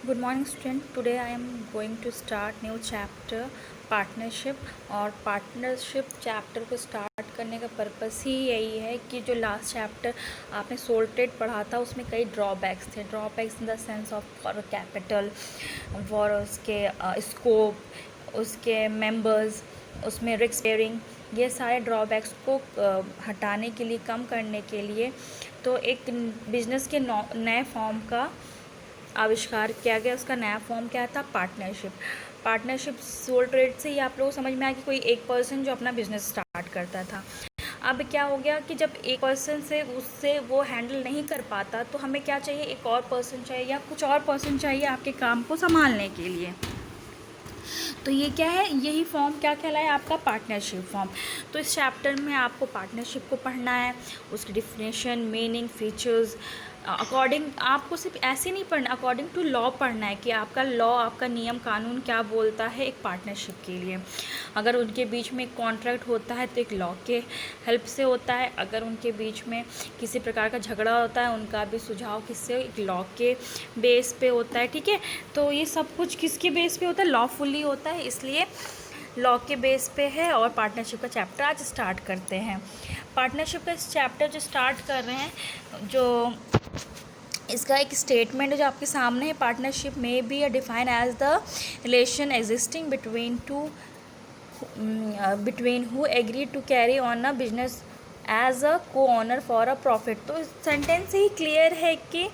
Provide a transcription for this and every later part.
Good morning student. Today I am going to start new chapter partnership. और partnership chapter को start करने का purpose ही यही है कि जो लास्ट चैप्टर आपने सोल ट्रेड पढ़ा था उसमें कई ड्रॉबैक्स थे। Drawbacks in the sense of for capital, for उसके स्कोप, उसके मेंबर्स, उसमें रिस्क बेयरिंग, ये सारे ड्रॉबैक्स को हटाने के लिए, कम करने के लिए तो एक बिजनेस के नए फॉर्म का आविष्कार किया गया। उसका नया फॉर्म क्या था? पार्टनरशिप। पार्टनरशिप सोल ट्रेड से ही आप लोगों को समझ में आया कि कोई एक पर्सन जो अपना बिजनेस स्टार्ट करता था। अब क्या हो गया कि जब एक पर्सन से उससे वो हैंडल नहीं कर पाता तो हमें क्या चाहिए? एक और पर्सन चाहिए या कुछ और पर्सन चाहिए आपके काम को संभालने के लिए। तो ये क्या है? यही फॉर्म क्या कहलाया? आपका पार्टनरशिप फॉर्म। तो इस चैप्टर में आपको पार्टनरशिप को पढ़ना है, उसकी डिफिनेशन, मीनिंग, फीचर्स, अकॉर्डिंग आपको सिर्फ ऐसे नहीं पढ़ना, अकॉर्डिंग टू लॉ पढ़ना है कि आपका लॉ, आपका नियम कानून क्या बोलता है एक पार्टनरशिप के लिए। अगर उनके बीच में कॉन्ट्रैक्ट होता है तो एक लॉ के हेल्प से होता है। अगर उनके बीच में किसी प्रकार का झगड़ा होता है उनका भी सुझाव किससे? एक लॉ के बेस पे होता है। ठीक है, तो ये सब कुछ किसके बेस पे होता है? लॉफुली होता है, इसलिए लॉ के बेस पे है। और पार्टनरशिप का चैप्टर आज स्टार्ट करते हैं। पार्टनरशिप का इस चैप्टर जो स्टार्ट कर रहे हैं, जो इसका एक स्टेटमेंट जो आपके सामने है, पार्टनरशिप में be define as the relation existing between who agree to carry on a business as a co owner for a profit. तो सेंटेंस से ही क्लियर है कि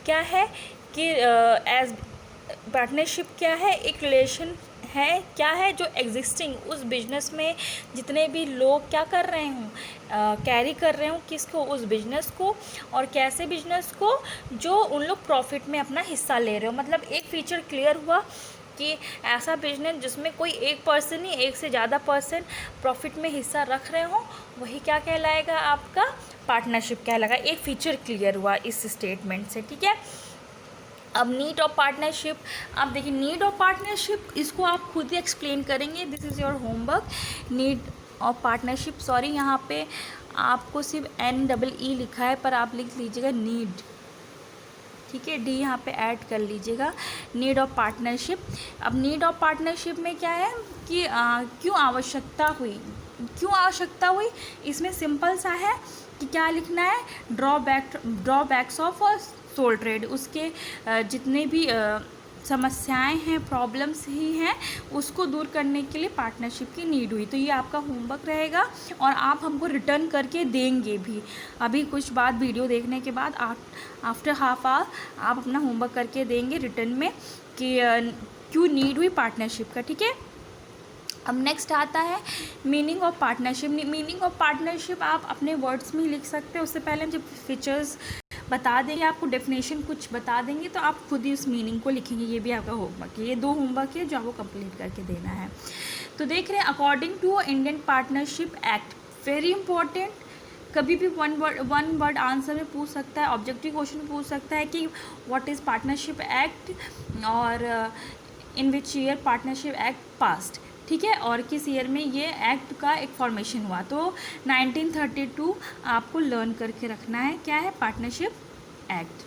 क्या है कि एज पार्टनरशिप क्या है? एक रिलेशन है, क्या है? जो एग्जिस्टिंग उस बिजनेस में जितने भी लोग क्या कर रहे हों, कैरी कर रहे हों किसको? उस बिजनेस को। और कैसे बिजनेस को? जो उन लोग प्रॉफिट में अपना हिस्सा ले रहे हो। मतलब एक फीचर क्लियर हुआ कि ऐसा बिजनेस जिसमें कोई एक पर्सन ही, एक से ज़्यादा पर्सन प्रॉफिट में हिस्सा रख रहे हों, वही क्या कहलाएगा? आपका पार्टनरशिप कहलाएगा। एक फीचर क्लियर हुआ इस स्टेटमेंट से। ठीक है, अब नीड ऑफ पार्टनरशिप। अब देखिए, नीड ऑफ पार्टनरशिप इसको आप खुद ही एक्सप्लेन करेंगे। This is your homework. Need of partnership, sorry यहाँ पे आपको सिर्फ NEE लिखा है पर आप लिख लीजिएगा नीड। ठीक है, डी यहाँ पे ऐड कर लीजिएगा, नीड ऑफ पार्टनरशिप। अब नीड ऑफ पार्टनरशिप में क्या है कि क्यों आवश्यकता हुई? क्यों आवश्यकता हुई? इसमें सिंपल सा है कि क्या लिखना है? Drawbacks of sole trade. उसके जितने भी समस्याएं हैं, प्रॉब्लम्स ही हैं, उसको दूर करने के लिए पार्टनरशिप की नीड हुई। तो ये आपका होमवर्क रहेगा और आप हमको रिटर्न करके देंगे भी। अभी कुछ बाद वीडियो देखने के बाद आफ्टर हाफ आवर आप अपना होमवर्क करके देंगे रिटर्न में कि क्यों नीड हुई पार्टनरशिप का। ठीक है, अब नेक्स्ट आता है meaning of partnership. Meaning of partnership आप अपने वर्ड्स में ही लिख सकते हैं। उससे पहले हम जब फीचर्स बता देंगे, आपको डेफिनेशन कुछ बता देंगे, तो आप खुद ही उस मीनिंग को लिखेंगे। ये भी आपका होमवर्क है। ये 2 होमवर्क है जो आपको कंप्लीट करके देना है। तो देख रहे हैं, according to Indian partnership act, very important. कभी भी वन वर्ड आंसर में पूछ सकता है, ऑब्जेक्टिव क्वेश्चन पूछ सकता है कि व्हाट इज़ पार्टनरशिप एक्ट और in which year partnership act passed. ठीक है, और किस ईयर में ये एक्ट का एक फॉर्मेशन हुआ। तो 1932 आपको लर्न करके रखना है। क्या है? Partnership act.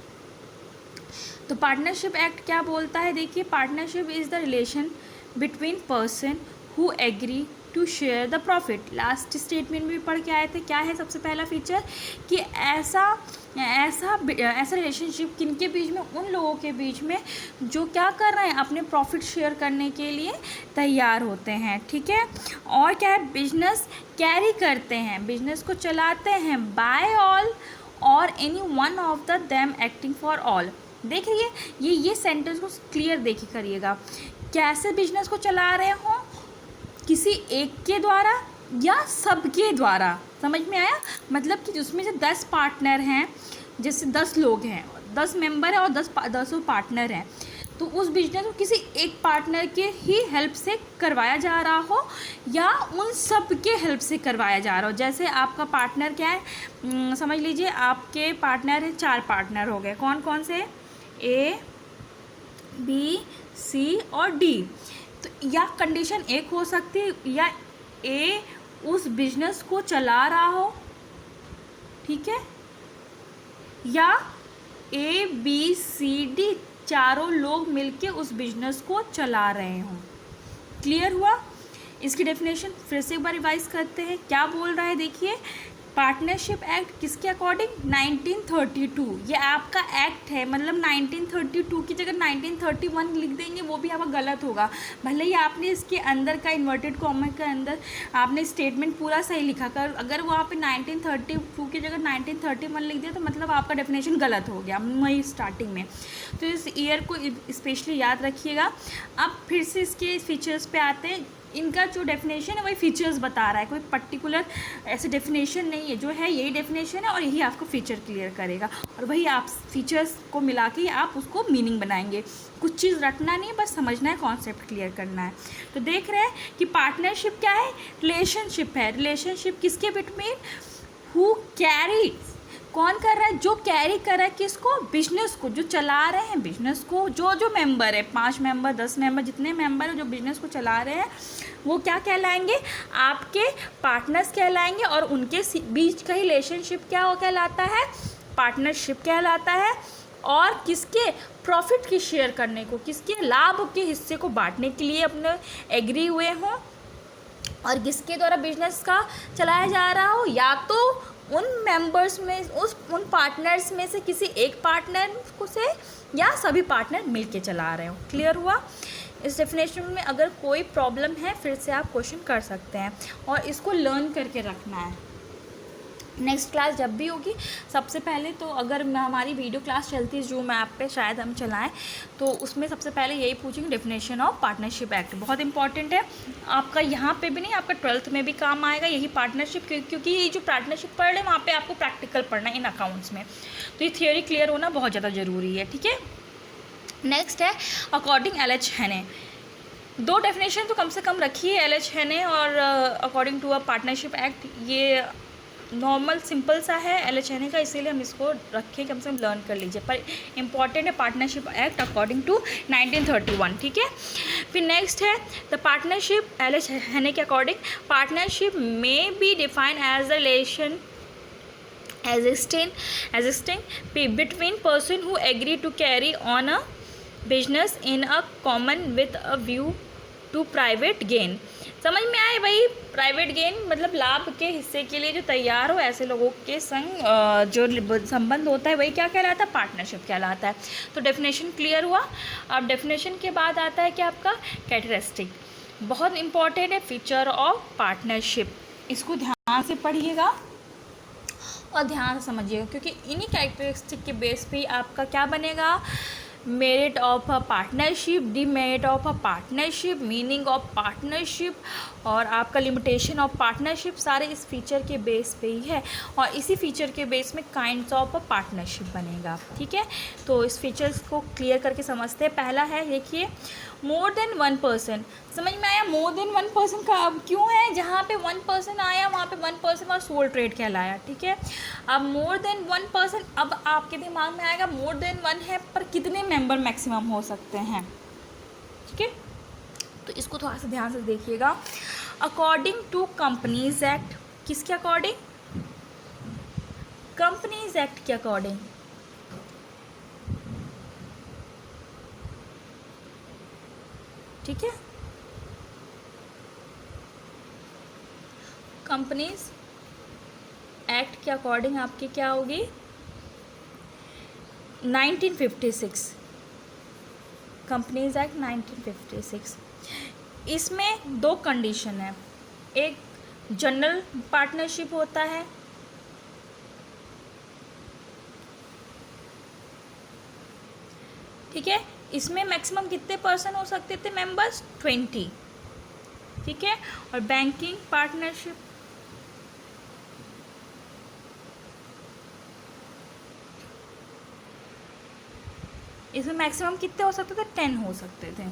तो पार्टनरशिप एक्ट क्या बोलता है? देखिए, partnership is the relation between person who agree to share the profit. Last statement में भी पढ़ के आए थे। क्या है सबसे पहला फीचर? कि ऐसा रिलेशनशिप किनके बीच में? उन लोगों के बीच में जो क्या कर रहे हैं? अपने प्रॉफिट शेयर करने के लिए तैयार होते हैं। ठीक है, और क्या है? बिजनेस कैरी करते हैं, बिजनेस को चलाते हैं, बाय ऑल और any one of the them acting for all. देखिए, ये सेंटेंस को क्लियर देखिए करिएगा। कैसे बिजनेस को चला रहे हो? किसी एक के द्वारा या सबके द्वारा? समझ में आया? मतलब कि उसमें से 10 पार्टनर हैं, जैसे 10 लोग हैं, 10 मेंबर हैं और 10 पार्टनर हैं, तो उस बिजनेस को किसी एक पार्टनर के ही हेल्प से करवाया जा रहा हो या उन सब के हेल्प से करवाया जा रहा हो। जैसे आपका पार्टनर क्या है? समझ लीजिए आपके पार्टनर हैं, 4 पार्टनर हो गए। कौन कौन से? A, B, C और D। तो या कंडीशन एक हो सकती है, या A उस बिजनेस को चला रहा हो, ठीक है, या A, B, C, D चारों लोग मिलके उस बिजनेस को चला रहे हों। क्लियर हुआ? इसकी डेफिनेशन फिर से एक बार रिवाइज करते हैं। क्या बोल रहा है देखिए, पार्टनरशिप एक्ट किसके अकॉर्डिंग? 1932। ये आपका एक्ट है, मतलब 1932 की जगह 1931 लिख देंगे वो भी आपका गलत होगा। भले ही आपने इसके अंदर का इन्वर्टेड कॉमा के अंदर आपने स्टेटमेंट पूरा सही लिखा कर, अगर वहाँ पे 1932 की जगह 1931 लिख दिया तो मतलब आपका डेफिनेशन गलत हो गया मई स्टार्टिंग में। तो इस ईयर को स्पेशली याद रखिएगा। अब फिर से इसके फीचर्स पे आते हैं। इनका जो डेफिनेशन है वही फीचर्स बता रहा है, कोई पर्टिकुलर ऐसे डेफिनेशन नहीं है, जो है यही डेफिनेशन है और यही आपको फीचर क्लियर करेगा और वही आप फीचर्स को मिला के आप उसको मीनिंग बनाएंगे। कुछ चीज़ रटना नहीं, बस समझना है, कॉन्सेप्ट क्लियर करना है। तो देख रहे हैं कि पार्टनरशिप क्या है? रिलेशनशिप है। रिलेशनशिप किसके बिटवीन? हु कैरीज, कौन कर रहा है? जो कैरी कर रहा है किसको? बिजनेस को, जो चला रहे हैं बिजनेस को। जो मेंबर है, 5 मेंबर 10 मेंबर जितने मेंबर है जो बिजनेस को चला रहे हैं वो क्या कहलाएंगे? आपके पार्टनर्स कहलाएंगे। और उनके बीच का रिलेशनशिप क्या हो कहलाता है? पार्टनरशिप कहलाता है। और किसके? प्रॉफिट की शेयर करने को, किसके? लाभ के हिस्से को बांटने के लिए अपने एग्री हुए हों और किसके द्वारा बिजनेस का चलाया जा रहा हो, या तो उन मेंबर्स में उन पार्टनर्स में से किसी एक पार्टनर को से या सभी पार्टनर मिलके चला रहे हो। क्लियर हुआ? इस डेफिनेशन में अगर कोई प्रॉब्लम है फिर से आप क्वेश्चन कर सकते हैं और इसको लर्न करके रखना है। नेक्स्ट क्लास जब भी होगी, सबसे पहले तो अगर हमारी वीडियो क्लास चलती है जूम ऐप पे, शायद हम चलाएं, तो उसमें सबसे पहले यही पूछेंगे डेफिनेशन ऑफ पार्टनरशिप एक्ट। बहुत इंपॉर्टेंट है आपका, यहाँ पे भी नहीं, आपका 12th में भी काम आएगा यही पार्टनरशिप, क्योंकि ये जो पार्टनरशिप पढ़ रहे हैं वहाँ पे आपको प्रैक्टिकल पढ़ना है इन अकाउंट्स में, तो ये थियोरी क्लियर होना बहुत ज़्यादा ज़रूरी है। ठीक है, नेक्स्ट है अकॉर्डिंग एल.एच. हेने। 2 डेफिनेशन तो कम से कम रखिए, एल.एच. हेने और according to a partnership act. ये नॉर्मल सिंपल सा है एल.एच. हेने का, इसीलिए हम इसको रखें, कम से कम लर्न कर लीजिए। पर इम्पॉर्टेंट है पार्टनरशिप एक्ट अकॉर्डिंग टू 1931। ठीक है, फिर नेक्स्ट है द पार्टनरशिप एल.एच. हेने के अकॉर्डिंग, पार्टनरशिप में be defined as the relation existing between person who agree to carry on a business in a common with a view to private gain। समझ में आए? वही private gain मतलब लाभ के हिस्से के लिए जो तैयार हो ऐसे लोगों के संग जो संबंध होता है वही क्या कहलाता है? पार्टनरशिप कहलाता है। तो डेफिनेशन क्लियर हुआ। अब डेफिनेशन के बाद आता है कि आपका कैरेक्टरिस्टिक, बहुत इंपॉर्टेंट है, फीचर ऑफ पार्टनरशिप। इसको ध्यान से पढ़िएगा और ध्यान से समझिएगा, क्योंकि इन्हीं कैरेक्टरिस्टिक के बेस पे आपका क्या बनेगा? Merit of a partnership, demerit of a partnership, meaning of partnership और आपका लिमिटेशन ऑफ पार्टनरशिप, सारे इस फीचर के बेस पे ही है और इसी फीचर के बेस में काइंड्स ऑफ अ पार्टनरशिप बनेगा। ठीक है, तो इस फीचर्स को क्लियर करके समझते हैं। पहला है देखिए, मोर देन 1 पर्सन। समझ में आया? मोर देन 1 पर्सन का अब क्यों है? जहाँ पे 1 पर्सन आया वहाँ पे 1 पर्सन और सोल ट्रेड कहलाया। ठीक है, अब मोर देन 1 पर्सन, अब आपके दिमाग में आएगा मोर देन 1 है पर कितने मेंबर मैक्सिमम हो सकते हैं? ठीक है, तो इसको थोड़ा सा ध्यान से देखिएगा। अकॉर्डिंग टू कंपनीज एक्ट, किसके अकॉर्डिंग? कंपनीज एक्ट के अकॉर्डिंग। ठीक है, कंपनीज एक्ट के अकॉर्डिंग आपकी क्या होगी? 1956, कंपनीज एक्ट 1956। इसमें 2 कंडीशन है, एक जनरल पार्टनरशिप होता है, ठीक है, इसमें मैक्सिमम कितने पर्सन हो सकते थे मेंबर्स? 20। ठीक है, और बैंकिंग पार्टनरशिप, इसमें मैक्सिमम कितने हो सकते थे? 10 हो सकते थे।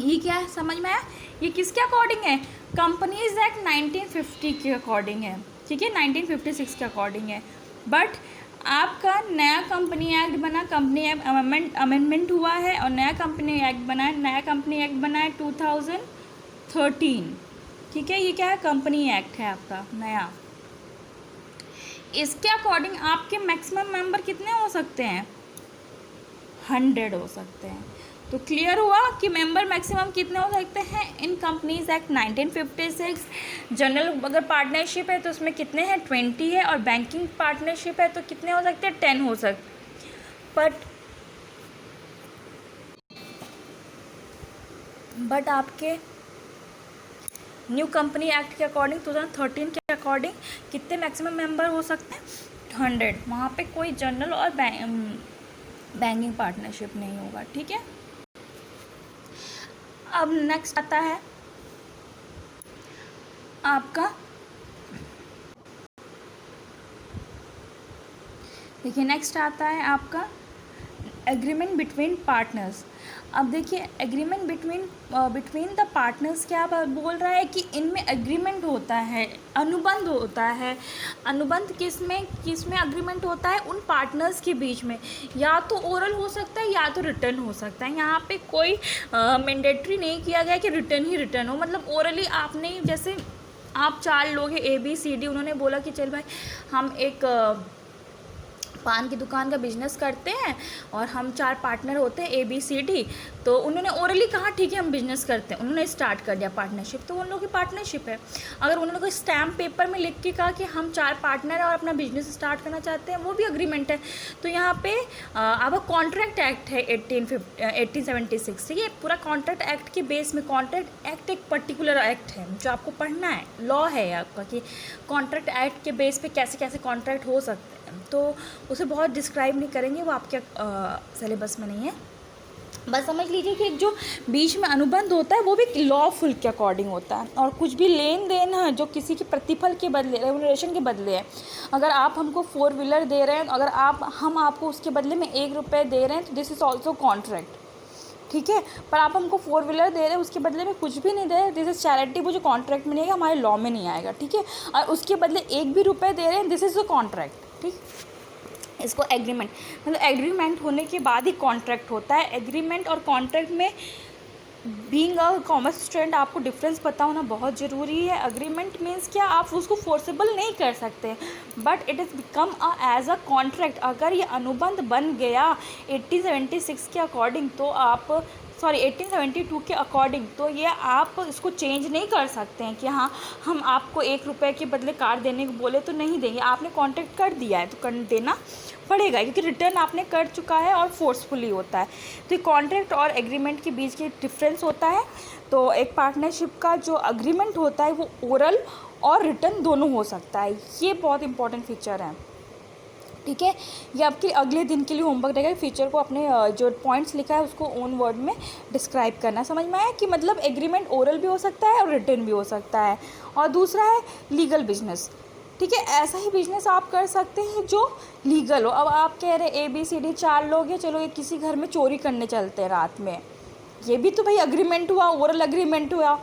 ये क्या है, समझ में आया? ये किसके अकॉर्डिंग है? कंपनीज एक्ट 1950 के अकॉर्डिंग है। ठीक है, 1956 के अकॉर्डिंग है। बट आपका नया कंपनी एक्ट बना, कंपनी एक्ट अमेंडमेंट हुआ है और नया कंपनी एक्ट बना है। नया कंपनी एक्ट बना है 2013। ठीक है, ये क्या है? कंपनी एक्ट है आपका नया। इसके अकॉर्डिंग आपके मैक्सिमम मेंबर कितने हो सकते हैं? 100 हो सकते हैं। तो क्लियर हुआ कि मेंबर मैक्सिमम कितने हो सकते हैं इन कंपनीज एक्ट 1956। जनरल अगर पार्टनरशिप है तो उसमें कितने हैं, 20 है, और बैंकिंग पार्टनरशिप है तो कितने हो सकते हैं, 10 हो सकते। बट आपके न्यू कंपनी एक्ट के अकॉर्डिंग 2013 के अकॉर्डिंग कितने मैक्सिमम मेंबर हो सकते हैं, 100। वहाँ पे कोई जनरल और बैंकिंग पार्टनरशिप नहीं होगा, ठीक है। अब नेक्स्ट आता है आपका, देखिए नेक्स्ट आता है आपका एग्रीमेंट बिटवीन पार्टनर्स। अब देखिए एग्रीमेंट बिटवीन द पार्टनर्स क्या बोल रहा है कि इनमें एग्रीमेंट होता है, अनुबंध होता है। अनुबंध किसमें एग्रीमेंट होता है, उन पार्टनर्स के बीच में, या तो ओरल हो सकता है या तो रिटर्न हो सकता है। यहाँ पे कोई मैंडेटरी नहीं किया गया कि रिटर्न ही रिटर्न हो, मतलब ओरली आपने, जैसे आप 4 लोग हैं ABCD, उन्होंने बोला कि चल भाई हम एक पान की दुकान का बिजनेस करते हैं और हम 4 पार्टनर होते हैं ABCD, तो उन्होंने ओरली कहा ठीक है हम बिजनेस करते हैं, उन्होंने स्टार्ट कर दिया पार्टनरशिप, तो उन लोगों की पार्टनरशिप है। अगर उन्होंने कोई स्टैम्प पेपर में लिख के कहा कि हम 4 पार्टनर हैं और अपना बिजनेस स्टार्ट करना चाहते हैं, वो भी अग्रीमेंट है। तो यहाँ पे अब कॉन्ट्रैक्ट एक्ट है 1876, ठीक है। पूरा कॉन्ट्रैक्ट एक्ट के बेस में, कॉन्ट्रैक्ट एक्ट एक पर्टिकुलर एक्ट है जो आपको पढ़ना है, लॉ है आपका कि कॉन्ट्रैक्ट एक्ट के बेस पे कैसे कैसे कॉन्ट्रैक्ट हो सकते हैं, तो उसे बहुत डिस्क्राइब नहीं करेंगे, वो आपके सिलेबस में नहीं है। बस समझ लीजिए कि एक जो बीच में अनुबंध होता है वो भी लॉफुल के अकॉर्डिंग होता है, और कुछ भी लेन देन है जो किसी के प्रतिफल के बदले, रेमुनरेशन के बदले है। अगर आप हमको 4 व्हीलर दे रहे हैं, अगर हम आपको उसके बदले में 1 रुपये दे रहे हैं, तो दिस इज़ ऑल्सो कॉन्ट्रैक्ट, ठीक है। पर आप हमको 4 व्हीलर दे रहे हैं, उसके बदले में कुछ भी नहीं दे रहे, दिस इज चैरिटी, वो जो कॉन्ट्रैक्ट में नहीं आएगा, हमारे लॉ में नहीं आएगा, ठीक है। और उसके बदले 1 भी रुपये दे रहे हैं, दिस इज़ अ कॉन्ट्रैक्ट, ठीक। इसको एग्रीमेंट, मतलब एग्रीमेंट होने के बाद ही कॉन्ट्रैक्ट होता है। एग्रीमेंट और कॉन्ट्रैक्ट में बीइंग अ कॉमर्स स्टूडेंट आपको डिफरेंस पता होना बहुत ज़रूरी है। एग्रीमेंट मीन्स क्या, आप उसको फोर्सेबल नहीं कर सकते, but it is become as a contract. अगर ये अनुबंध बन गया 1876 के अकॉर्डिंग, तो आप 1872 के अकॉर्डिंग, तो ये आप इसको चेंज नहीं कर सकते हैं कि हाँ हम आपको 1 रुपये के बदले कार देने को बोले तो नहीं देंगे। आपने कॉन्ट्रैक्ट कर दिया है तो कर देना पड़ेगा, क्योंकि रिटर्न आपने कर चुका है और फोर्सफुली होता है। तो ये कॉन्ट्रैक्ट और एग्रीमेंट के बीच के डिफरेंस होता है। तो एक पार्टनरशिप का जो अग्रीमेंट होता है वो ओरल और रिटर्न दोनों हो सकता है। ये बहुत इंपॉर्टेंट फीचर है, ठीक है। ये आपके अगले दिन के लिए होमवर्क रहेगा, फीचर को अपने जो पॉइंट्स लिखा है उसको ओन वर्ड में डिस्क्राइब करना। समझ में आया कि मतलब एग्रीमेंट ओरल भी हो सकता है और रिटर्न भी हो सकता है। और दूसरा है लीगल बिजनेस, ठीक है। ऐसा ही बिजनेस आप कर सकते हैं जो लीगल हो। अब आप कह रहे ABCD 4 लोग हैं, चलो ये किसी घर में चोरी करने चलते हैं रात में, ये भी तो भाई अग्रीमेंट हुआ, ओरल अग्रीमेंट हुआ,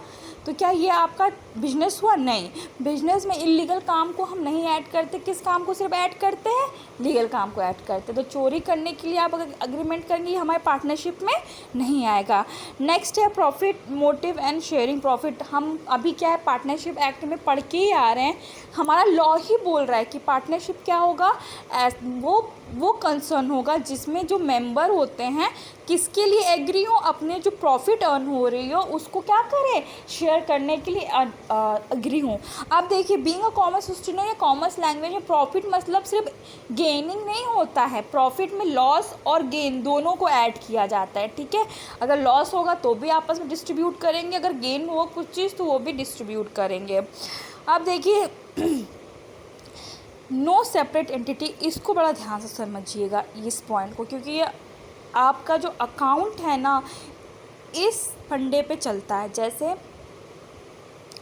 तो क्या ये आपका बिजनेस हुआ? नहीं। बिजनेस में इलीगल काम को हम नहीं ऐड करते, किस काम को सिर्फ ऐड करते हैं? लीगल काम को ऐड करते हैं। तो चोरी करने के लिए आप अगर अग्रीमेंट करेंगे, ये हमारे पार्टनरशिप में नहीं आएगा। नेक्स्ट है profit motive and sharing profit. हम अभी क्या है, पार्टनरशिप एक्ट में पढ़ के ही आ रहे हैं, हमारा लॉ ही बोल रहा है कि पार्टनरशिप क्या होगा, वो कंसर्न होगा जिसमें जो मेंबर होते हैं किसके लिए एग्री हो, अपने जो प्रॉफिट अर्न हो रही हो उसको क्या करें, शेयर करने के लिए एग्री हो। अब देखिए बीइंग अ कॉमर्स स्टूडेंट या कॉमर्स लैंग्वेज में प्रॉफिट मतलब सिर्फ गेनिंग नहीं होता है, प्रॉफिट में लॉस और गेन दोनों को ऐड किया जाता है, ठीक है। अगर लॉस होगा तो भी आपस में डिस्ट्रीब्यूट करेंगे, अगर गेन होगा कुछ चीज़ तो वो भी डिस्ट्रीब्यूट करेंगे। अब देखिए नो सेपरेट एंटिटी, इसको बड़ा ध्यान से समझिएगा इस पॉइंट को, क्योंकि ये आपका जो अकाउंट है ना इस फंडे पे चलता है। जैसे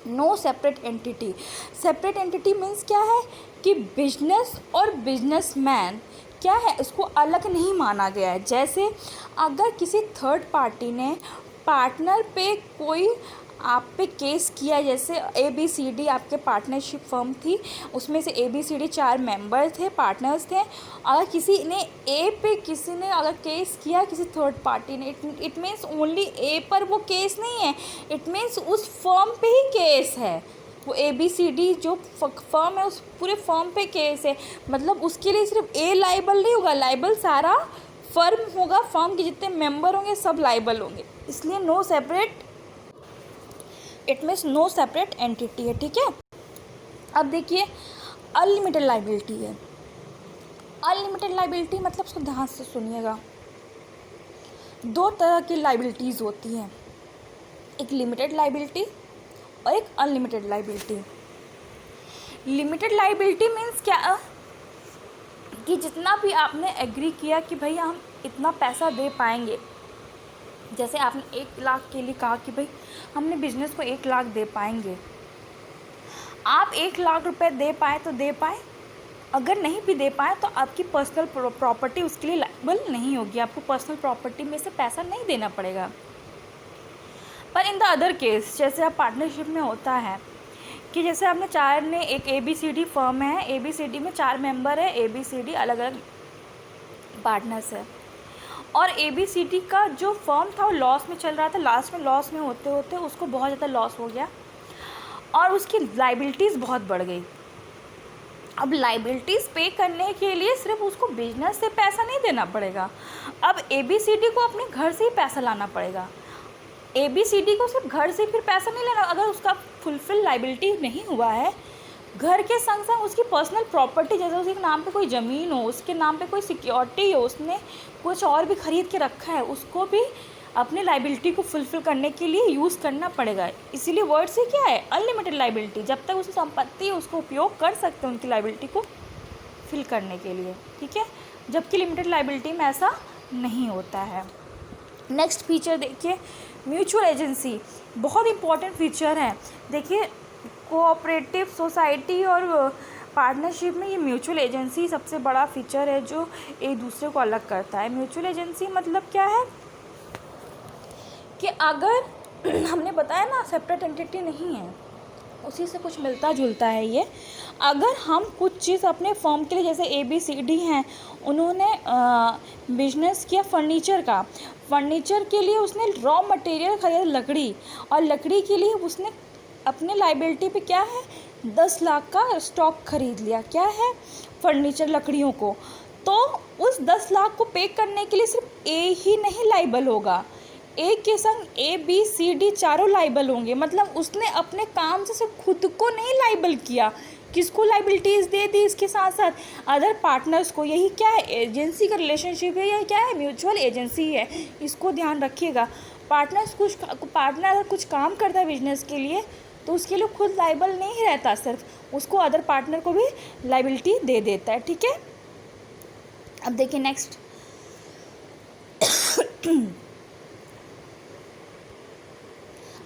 no separate entity, separate entity means क्या है कि बिजनेस और बिजनेसमैन क्या है, इसको अलग नहीं माना गया है। जैसे अगर किसी थर्ड पार्टी ने पार्टनर पे कोई आप पे केस किया, जैसे ABCD आपके पार्टनरशिप फर्म थी, उसमें से ABCD 4 मेंबर थे, पार्टनर्स थे। अगर किसी ने किसी ने अगर केस किया किसी थर्ड पार्टी ने, इट मीन्स ओनली A पर वो केस नहीं है, इट मीन्स उस फर्म पे ही केस है। वो ABCD जो फर्म है उस पूरे फर्म पे केस है, मतलब उसके लिए सिर्फ A लाइबल नहीं होगा, लाइबल सारा फर्म होगा, फर्म के जितने मेंबर होंगे सब लाइबल होंगे, इसलिए no separate, it means no separate entity है, ठीक है। अब देखिए अनलिमिटेड लाइबिलिटी है। अनलिमिटेड लाइबिलिटी मतलब उसको ध्यान से सुनिएगा, दो तरह की लाइबिलिटीज़ होती हैं, एक लिमिटेड लाइबिलिटी और एक unlimited liability. Limited liability means क्या, कि जितना भी आपने एग्री किया कि भाई हम इतना पैसा दे पाएंगे, जैसे आपने 1 लाख के लिए कहा कि भाई हमने बिजनेस को 1 लाख दे पाएंगे, आप 1 लाख रुपए दे पाए तो दे पाए, अगर नहीं भी दे पाए तो आपकी पर्सनल प्रॉपर्टी उसके लिए लायबल नहीं होगी, आपको पर्सनल प्रॉपर्टी में से पैसा नहीं देना पड़ेगा। पर इन द अदर केस, जैसे आप पार्टनरशिप में होता है कि जैसे आपने 4 ने एक ABCD फर्म है, ABCD में 4 मेंबर है, ABCD अलग अलग पार्टनर्स है, और ABCD का जो फर्म था वो लॉस में चल रहा था, लास्ट में लॉस में होते होते उसको बहुत ज़्यादा लॉस हो गया और उसकी लाइबिलिटीज़ बहुत बढ़ गई। अब लाइबिलिटीज़ पे करने के लिए सिर्फ उसको बिजनेस से पैसा नहीं देना पड़ेगा, अब ABCD को अपने घर से ही पैसा लाना पड़ेगा। ABCD को सिर्फ घर से फिर पैसा नहीं लेना, अगर उसका फुलफिल लाइबिलिटी नहीं हुआ है, घर के संग संग उसकी पर्सनल प्रॉपर्टी, जैसे उसके नाम पे कोई ज़मीन हो, उसके नाम पे कोई सिक्योरिटी हो, उसने कुछ और भी ख़रीद के रखा है, उसको भी अपनी लाइबिलिटी को फुलफ़िल करने के लिए यूज़ करना पड़ेगा। इसीलिए वर्ड से क्या है, अनलिमिटेड लाइबिलिटी, जब तक उसकी संपत्ति है उसको उपयोग कर सकते हैं उनकी लाइबिलिटी को फिल करने के लिए, ठीक है, जबकि लिमिटेड लाइबिलिटी में ऐसा नहीं होता है। नेक्स्ट फीचर देखिए, म्यूचुअल एजेंसी, बहुत इंपॉर्टेंट फीचर है। देखिए कोऑपरेटिव सोसाइटी और पार्टनरशिप में ये म्यूचुअल एजेंसी सबसे बड़ा फीचर है जो एक दूसरे को अलग करता है। म्यूचुअल एजेंसी मतलब क्या है कि अगर हमने बताया ना सेपरेट एंटिटी नहीं है, उसी से कुछ मिलता जुलता है ये। अगर हम कुछ चीज़ अपने फर्म के लिए, जैसे ABCD हैं, उन्होंने बिजनेस किया फर्नीचर का, फर्नीचर के लिए उसने रॉ मटेरियल खरीदा लकड़ी, और लकड़ी के लिए उसने अपने लाइबिलिटी पे क्या है 10 लाख का स्टॉक खरीद लिया, क्या है फर्नीचर लकड़ियों को, तो उस 10 लाख को पे करने के लिए सिर्फ A ही नहीं लाइबल होगा, A के संग ABCD चारों लाइबल होंगे। मतलब उसने अपने काम से सिर्फ खुद को नहीं लाइबल किया, किसको लाइबिलिटीज़ दे दी, इसके साथ साथ अदर पार्टनर्स को। यही क्या है, एजेंसी का रिलेशनशिप है, यह क्या है, म्यूचुअल एजेंसी है, इसको ध्यान रखिएगा। पार्टनर अगर कुछ काम करता है बिजनेस के लिए तो उसके लिए खुद लाइबल नहीं रहता, सिर्फ उसको अदर पार्टनर को भी लाइबिलिटी दे देता है, ठीक है। अब देखिए नेक्स्ट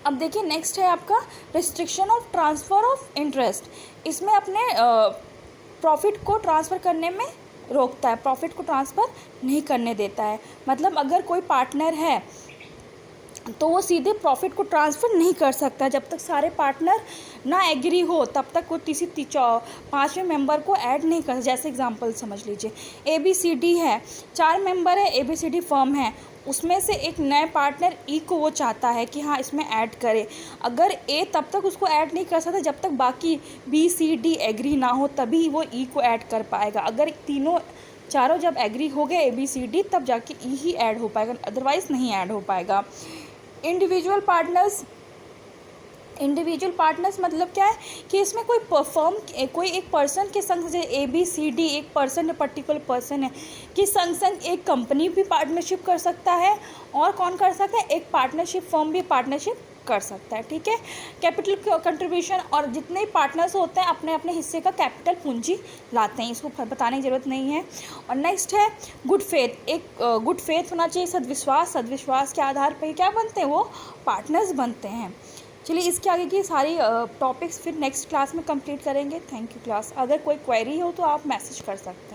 अब देखिए नेक्स्ट है आपका restriction of transfer of interest. इसमें अपने प्रॉफिट को ट्रांसफ़र करने में रोकता है, प्रॉफिट को ट्रांसफ़र नहीं करने देता है। मतलब अगर कोई पार्टनर है तो वो सीधे प्रॉफिट को ट्रांसफ़र नहीं कर सकता, जब तक सारे पार्टनर ना एग्री हो तब तक वो किसी 5वें मेंबर को ऐड नहीं कर। जैसे एग्जांपल समझ लीजिए ABCD है, 4 मेंबर है, ABCD फर्म है, उसमें से एक नए पार्टनर E को वो चाहता है कि हाँ इसमें ऐड करे। अगर A तब तक उसको ऐड नहीं कर सकता जब तक बाकी BCD एग्री ना हो, तभी वो E को ऐड कर पाएगा। अगर चारों जब एग्री हो गए ABCD तब जाके E ही ऐड हो पाएगा, अदरवाइज़ नहीं ऐड हो पाएगा। इंडिविजुअल पार्टनर्स मतलब क्या है कि इसमें कोई कोई एक पर्सन के संग, जैसे ABCD एक पर्सन है, पर्टिकुलर पर्सन है, कि संग एक कंपनी भी पार्टनरशिप कर सकता है, और कौन कर सकता है, एक पार्टनरशिप फर्म भी पार्टनरशिप कर सकता है, ठीक है। कैपिटल कंट्रीब्यूशन, और जितने पार्टनर्स होते हैं अपने अपने हिस्से का कैपिटल पूंजी लाते हैं, इसको बताने की ज़रूरत नहीं है। और नेक्स्ट है गुड फेथ। एक गुड फेथ होना चाहिए, सद्विश्वास के आधार पर क्या बनते हैं, वो पार्टनर्स बनते हैं। चलिए इसके आगे की सारी टॉपिक्स फिर नेक्स्ट क्लास में कंप्लीट करेंगे। Thank you class. अगर कोई क्वेरी हो तो आप मैसेज कर सकते हैं।